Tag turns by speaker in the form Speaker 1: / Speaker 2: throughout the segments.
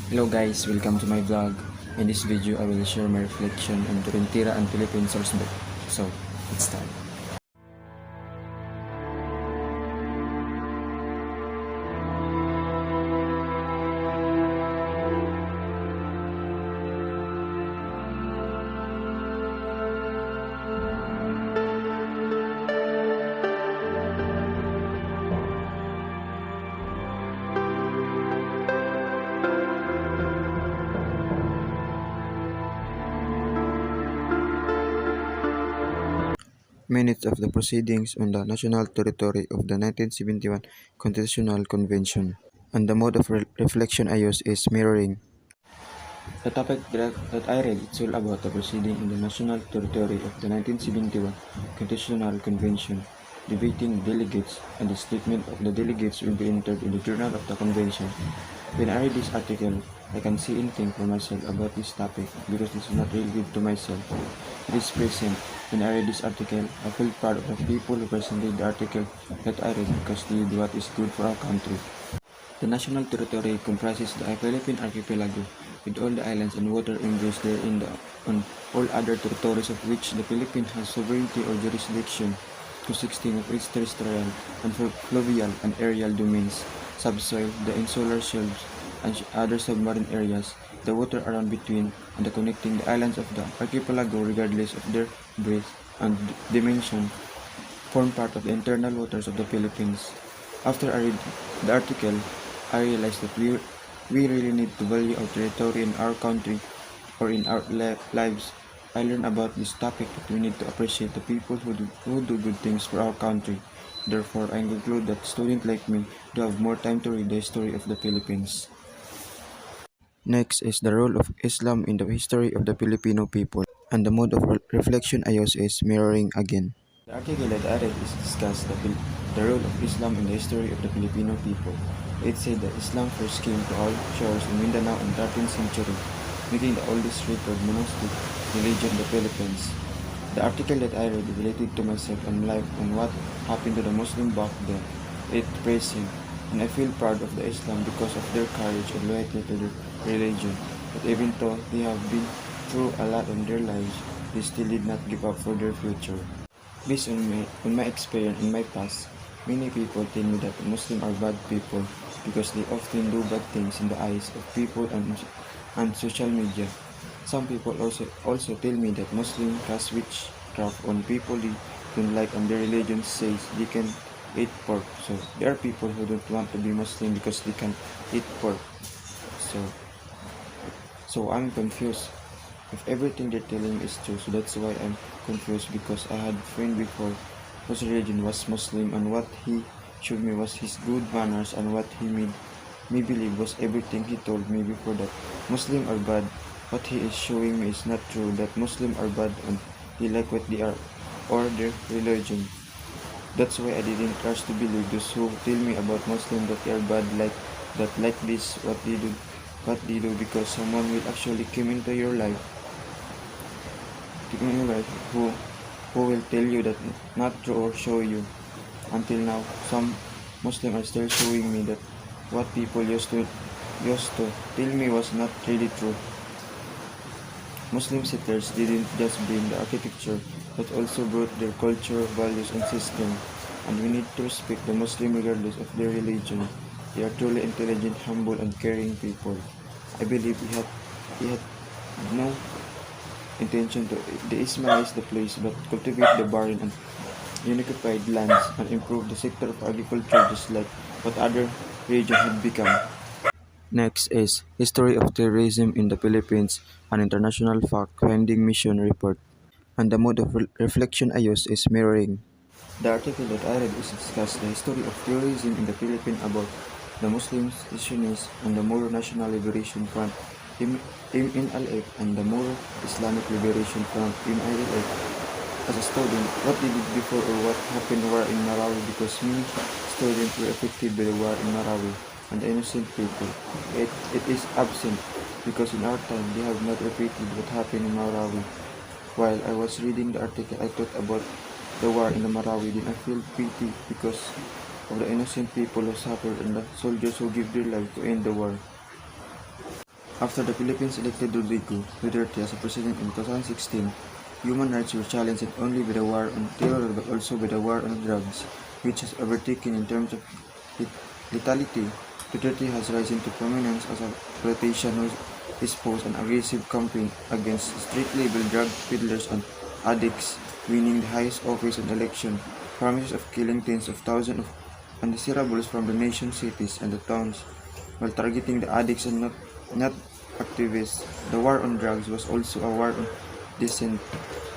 Speaker 1: Hello guys, welcome to my vlog. In this video, I will share my reflection on Turintira and Philippine source book. So, let's start. Minutes of the proceedings on the national territory of the 1971 Constitutional Convention. And the mode of reflection I use is mirroring. The topic that I read is all about the proceeding in the national territory of the 1971 Constitutional Convention. Debating delegates and the statement of the delegates will be entered in the journal of the convention. When I read this article, I can see anything for myself about this topic because it's not related to myself. It is present. When I read this article, I feel proud of the people who presented the article that I read because they did what is good for our country. The national territory comprises the Philippine archipelago, with all the islands and water embraced therein on all other territories of which the Philippines has sovereignty or jurisdiction, consisting of its terrestrial and fluvial and aerial domains, subsoil, the insular shelves, and other submarine areas, the water around between, and the connecting the islands of the archipelago regardless of their breadth and dimension, form part of the internal waters of the Philippines. After I read the article, I realized that we really need to value our territory in our country or in our lives. I learned about this topic that we need to appreciate the people who do good things for our country. Therefore, I conclude that students like me do have more time to read the history of the Philippines. Next is the role of Islam in the history of the Filipino people, and the mode of reflection I use is mirroring again. The article that I read is discussed the role of Islam in the history of the Filipino people. It said that Islam first came to our shores in Mindanao in 13th century, making the oldest recorded monastic religion in the Philippines. The article that I read related to myself and life and what happened to the Muslim back then. It praised him, and I feel proud of the Islam because of their courage and loyalty to their religion. But even though they have been through a lot in their lives, they still did not give up for their future. Based on my experience in my past, many people tell me that Muslims are bad people because they often do bad things in the eyes of people and social media. Some people also tell me that Muslims cast witchcraft on people they don't like and their religion says they can eat pork. So there are people who don't want to be Muslim because they can eat pork. So I'm confused if everything they're telling is true. So that's why I'm confused because I had a friend before whose religion was Muslim and what he showed me was his good manners and what he made me believe was everything he told me before that Muslims are bad. What he is showing me is not true, that Muslims are bad and he like what they are or their religion. That's why I didn't rush to believe those who tell me about Muslims that they are bad like this what they do because someone will actually come into your life who will tell you that not true or show you. Until now, some Muslims are still showing me that what people used to tell me was not really true. Muslim settlers didn't just bring the architecture, but also brought their culture, values, and system. And we need to respect the Muslim regardless of their religion. They are truly intelligent, humble, and caring people. I believe he had no intention to de-Islamize the place, but cultivate the barren and unoccupied lands and improve the sector of agriculture just like what other regions had become. Next is History of Terrorism in the Philippines, an international fact-finding mission report. And the mode of reflection I use is mirroring. The article that I read is discuss the history of terrorism in the Philippines about the Muslim Zionists and the Moro National Liberation Front MNLF and the Moro Islamic Liberation Front MILF. As a student, what they did before or what happened war in Marawi because many students were affected by the war in Marawi and the innocent people. It is absent because in our time they have not repeated what happened in Marawi. While I was reading the article, I thought about the war in the Marawi, then I feel pity because of the innocent people who suffered and the soldiers who gave their life to end the war. After the Philippines elected Rodrigo Duterte as a president in 2016, human rights were challenged not only by the war on terror but also by the war on drugs, which has overtaken in terms of lethality. Duterte has risen to prominence as a politician who espoused an aggressive campaign against street-level drug peddlers and addicts, winning the highest office in the election, promises of killing tens of thousands of undesirables from the nation's cities and the towns, while targeting the addicts and not activists. The war on drugs was also a war on dissent.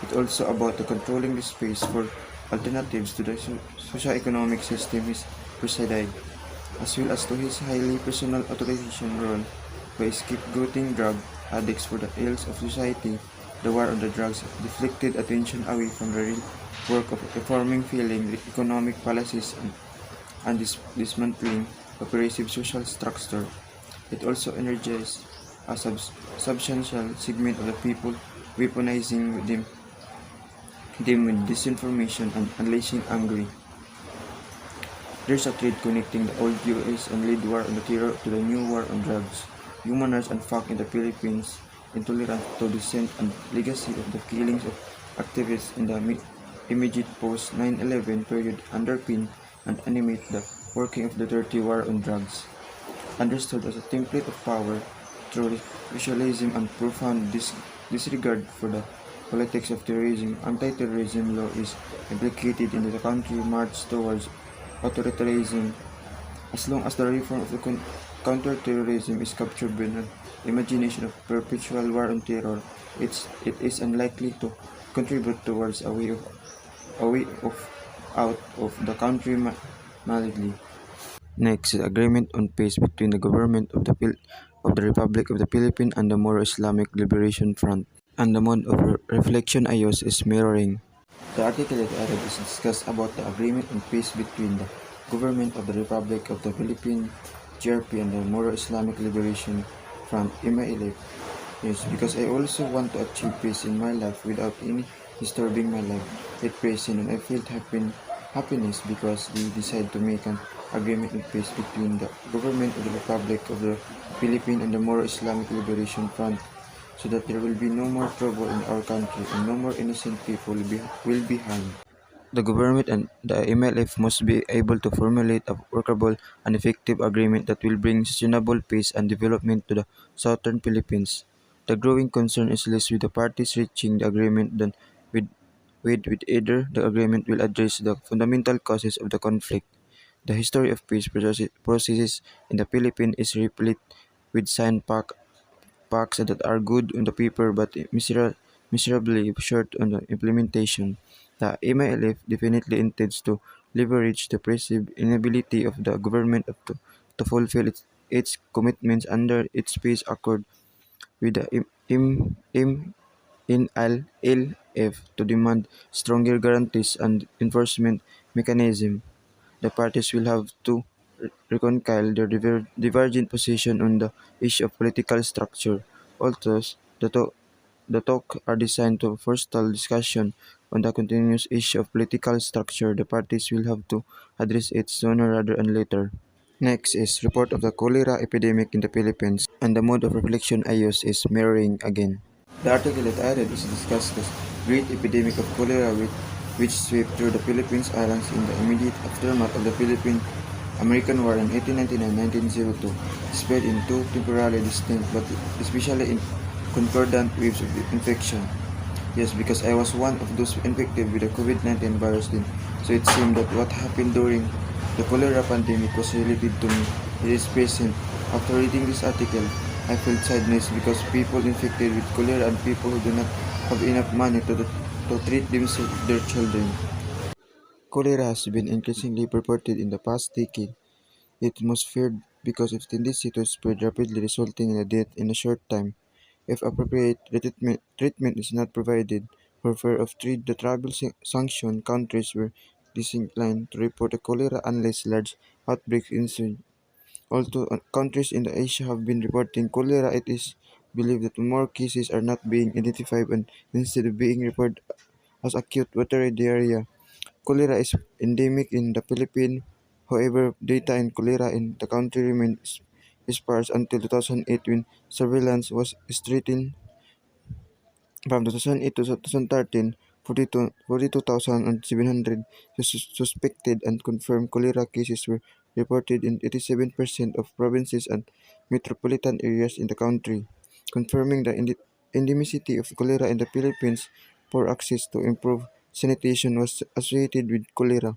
Speaker 1: It's also about the controlling the space for alternatives to the socio-economic system he presided, as well as to his highly personal authorization role by scapegoating drug addicts for the ills of society. The war on the drugs deflected attention away from the real work of reforming, failing economic policies and dismantling oppressive social structure. It also energized a substantial segment of the people, weaponizing them with disinformation and unleashing angry. There's a thread connecting the old US and lead war on the terror to the new war on drugs. Human rights and fact in the Philippines, intolerance to dissent and legacy of the killings of activists in the immediate post 9/11 period underpin and animate the working of the dirty war on drugs. Understood as a template of power through visualism and profound disregard for the politics of terrorism, anti-terrorism law is implicated in the country march towards authoritarianism. As long as the reform of the counter-terrorism is captured by an imagination of perpetual war on terror, it is unlikely to contribute towards a way of out of the country mildly. Next, the agreement on peace between the government of the Republic of the Philippines and the Moro Islamic Liberation Front. And the mode of reflection I use is mirroring. The article that I read is discussed about the agreement on peace between the government of the Republic of the Philippines, GRP, and the Moro Islamic Liberation Front, MILF. Yes, because I also want to achieve peace in my life without any disturbing my life at present, and I felt happiness because we decided to make an agreement on peace between the government of the Republic of the Philippines and the Moro Islamic Liberation Front, so that there will be no more trouble in our country and no more innocent people will be harmed. The government and the MLF must be able to formulate a workable and effective agreement that will bring sustainable peace and development to the southern Philippines. The growing concern is less with the parties reaching the agreement than with, with either the agreement will address the fundamental causes of the conflict. The history of peace processes in the Philippines is replete with signed pacts that are good on the paper but miserably short on the implementation. The MILF definitely intends to leverage the perceived inability of the government to fulfill its commitments under its peace accord with the MNLF to demand stronger guarantees and enforcement mechanism. The parties will have to reconcile their divergent position on the issue of political structure. Although the talk are designed to forestall discussion on the continuous issue of political structure, the parties will have to address it sooner rather than later. Next is report of the cholera epidemic in the Philippines, and the mode of reflection I use is mirroring again. The article that I read is discussed the great epidemic of cholera which swept through the Philippines Islands in the immediate aftermath of the Philippine-American War in 1899-1902, spread in two temporarily distinct but especially in concordant waves of infection. Yes, because I was one of those infected with the COVID-19 virus then, so it seemed that what happened during the cholera pandemic was related to me. It is present. After reading this article, I felt sadness because people infected with cholera and people who do not have enough money to treat their children. Cholera has been increasingly reported in the past decade. It was feared because of its tendency to spread rapidly, resulting in a death in a short time. If appropriate treatment is not provided, for fear of the travel sanction, countries were disinclined to report a cholera unless large outbreaks ensue. Although countries in the Asia have been reporting cholera, it is believed that more cases are not being identified and instead of being reported as acute watery diarrhea. Cholera is endemic in the Philippines. However, data in cholera in the country remains sparse until 2008 when surveillance was strengthened. From 2008 to 2013, 42,700 suspected and confirmed cholera cases were reported in 87% of provinces and metropolitan areas in the country, confirming the endemicity of cholera in the Philippines. Poor access to improved sanitation was associated with cholera.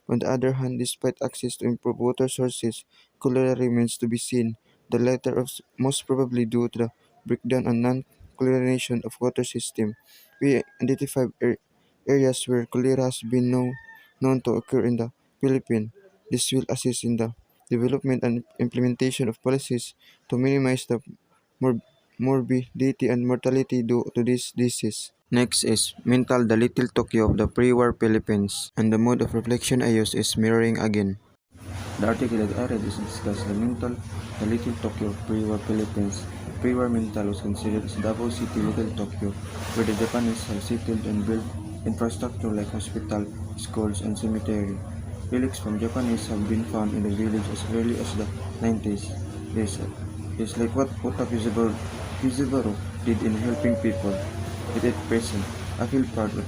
Speaker 1: On the other hand, despite access to improved water sources, cholera remains to be seen, the latter most probably due to the breakdown and non-chlorination of water system. We identified areas where cholera has been known to occur in the Philippines. This will assist in the development and implementation of policies to minimize the mor- morbidity and mortality due to this disease. Next is mental the little Tokyo of the pre-war Philippines, and the mode of reflection I use is mirroring again. The article that I read is discussed the little Tokyo of pre-war Philippines. Pre-war mental was considered as Davao City, Little Tokyo, where the Japanese have settled and built infrastructure like hospital, schools, and cemetery. Relics from Japanese have been found in the village as early as the 90s. This is like what Kizubaro did in helping people. Yet at present, I feel proud of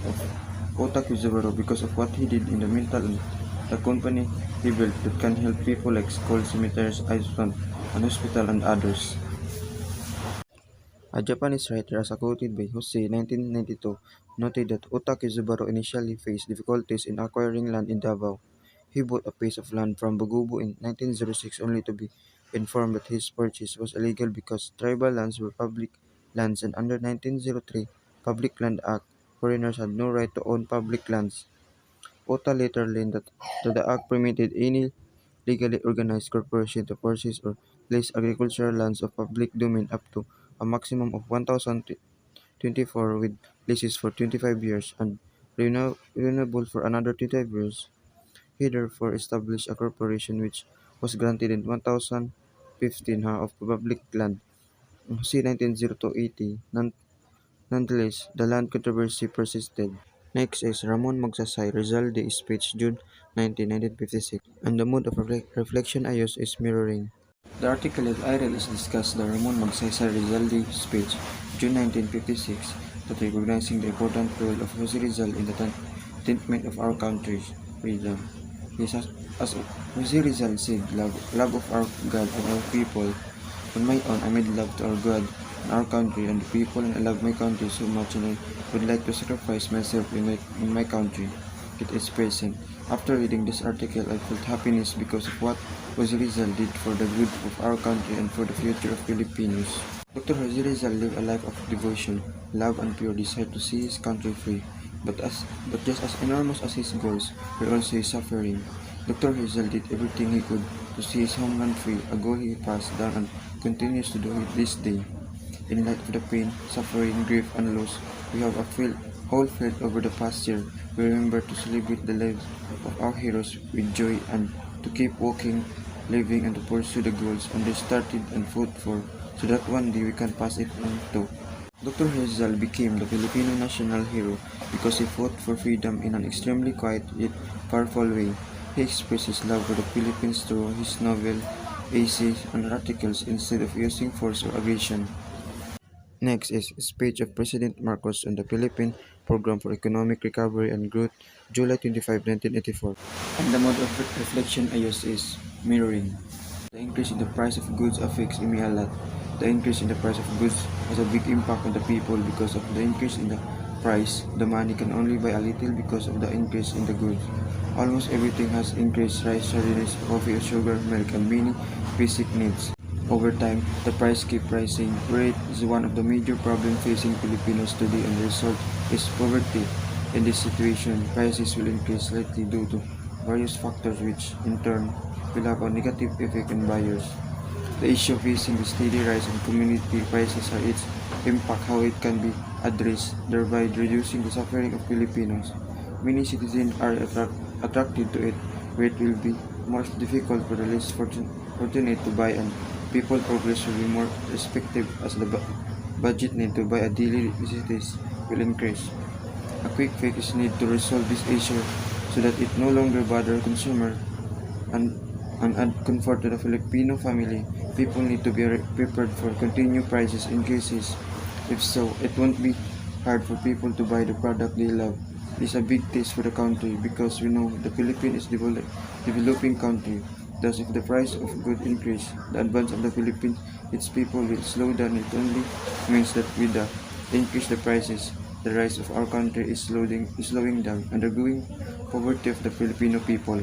Speaker 1: Ota Kizubaro because of what he did in the mental and the company he built that can help people like schools, cemeteries, Iceland, and hospital and others. A Japanese writer, as quoted by Jose 1992, noted that Ota Kizubaro initially faced difficulties in acquiring land in Davao. He bought a piece of land from Bugubu in 1906 only to be informed that his purchase was illegal because tribal lands were public lands and under 1903 Public Land Act, foreigners had no right to own public lands. Ota later learned that the act permitted any legally organized corporation to purchase or lease agricultural lands of public domain up to a maximum of 1,024 with leases for 25 years and renewable for another 25 years. He therefore established a corporation which was granted in 1015 ha of public land. C 1902-80. Nonetheless, the land controversy persisted. Next is Ramon Magsaysay Rizal de speech June 19, 1956, and the mode of reflection I use is mirroring. The article that I read is discussed the Ramon Magsaysay Rizalde speech, June 1956, that recognizing the important role of Jose Rizal in the contentment of our country's freedom. As Jose Rizal said, love of our God and our people. On my own, I made love to our God and our country and the people, and I love my country so much, and I would like to sacrifice myself in my country. It is present. After reading this article, I felt happiness because of what Jose Rizal did for the good of our country and for the future of Filipinos. Dr. Jose Rizal lived a life of devotion, love, and pure desire to see his country free. But just as enormous as his goals were also his suffering. Dr. Rizal did everything he could to see his homeland free, a goal he passed down and continues to do it this day. In light of the pain, suffering, grief, and loss we have all felt over the past year, we remember to celebrate the lives of our heroes with joy and to keep walking, living, and to pursue the goals and they started and fought for, so that one day we can pass it on to. Dr. Rizal became the Filipino national hero because he fought for freedom in an extremely quiet yet powerful way. He expressed his love for the Philippines through his novel, essays, and articles instead of using force or aggression. Next is speech of President Marcos on the Philippine Program for Economic Recovery and Growth, July 25, 1984. And the mode of reflection I use is mirroring. The increase in the price of goods affects me a lot. The increase in the price of goods has a big impact on the people because of the increase in the price. The money can only buy a little because of the increase in the goods. Almost everything has increased: rice, sardines, coffee, sugar, milk, and many basic needs. Over time, the price keeps rising. Rate is one of the major problems facing Filipinos today, and the result is poverty. In this situation, prices will increase slightly due to various factors which, in turn, will have a negative effect on buyers. The issue facing the steady rise in commodity prices are its impact, how it can be addressed, thereby reducing the suffering of Filipinos. Many citizens are attracted to it, where it will be more difficult for the less fortunate to buy, and people progress will be more restrictive as the budget need to buy a daily necessities will increase. A quick fix is needed to resolve this issue so that it no longer bother consumer and and add comfort to the Filipino family, people need to be prepared for continued prices increases. If so, it won't be hard for people to buy the product they love. It's a big test for the country because we know the Philippines is developing country. Thus, if the price of goods increase, the advance of the Philippines, its people will slow down. It only means that with the increase the prices, the rise of our country is slowing down, undergoing poverty of the Filipino people.